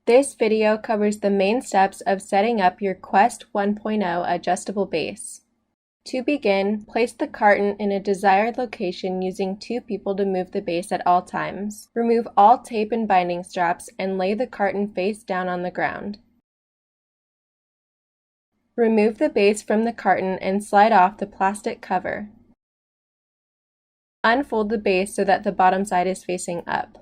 This video covers the main steps of setting up your Quest 1.0 adjustable base. To begin, place the carton in a desired location using 2 people to move the base at all times. Remove all tape and binding straps and lay the carton face down on the ground. Remove the base from the carton and slide off the plastic cover. Unfold the base so that the bottom side is facing up.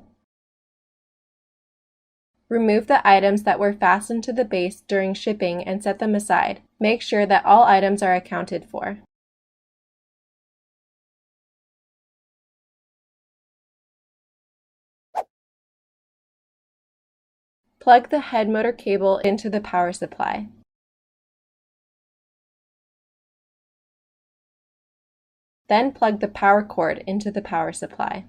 Remove the items that were fastened to the base during shipping and set them aside. Make sure that all items are accounted for. Plug the head motor cable into the power supply. Then plug the power cord into the power supply.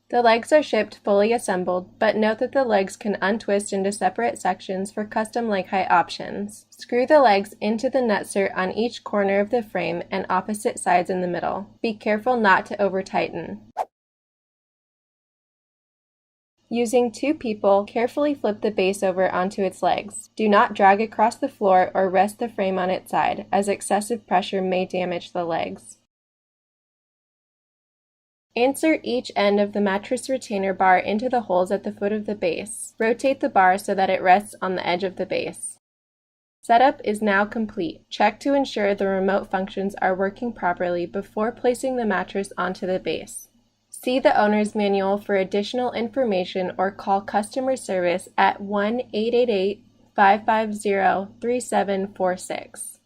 The legs are shipped fully assembled, but note that the legs can untwist into separate sections for custom leg height options. Screw the legs into the nutsert on each corner of the frame and opposite sides in the middle. Be careful not to over-tighten. Using 2 people, carefully flip the base over onto its legs. Do not drag across the floor or rest the frame on its side, as excessive pressure may damage the legs. Insert each end of the mattress retainer bar into the holes at the foot of the base. Rotate the bar so that it rests on the edge of the base. Setup is now complete. Check to ensure the remote functions are working properly before placing the mattress onto the base. See the owner's manual for additional information or call customer service at 1-888-550-3746.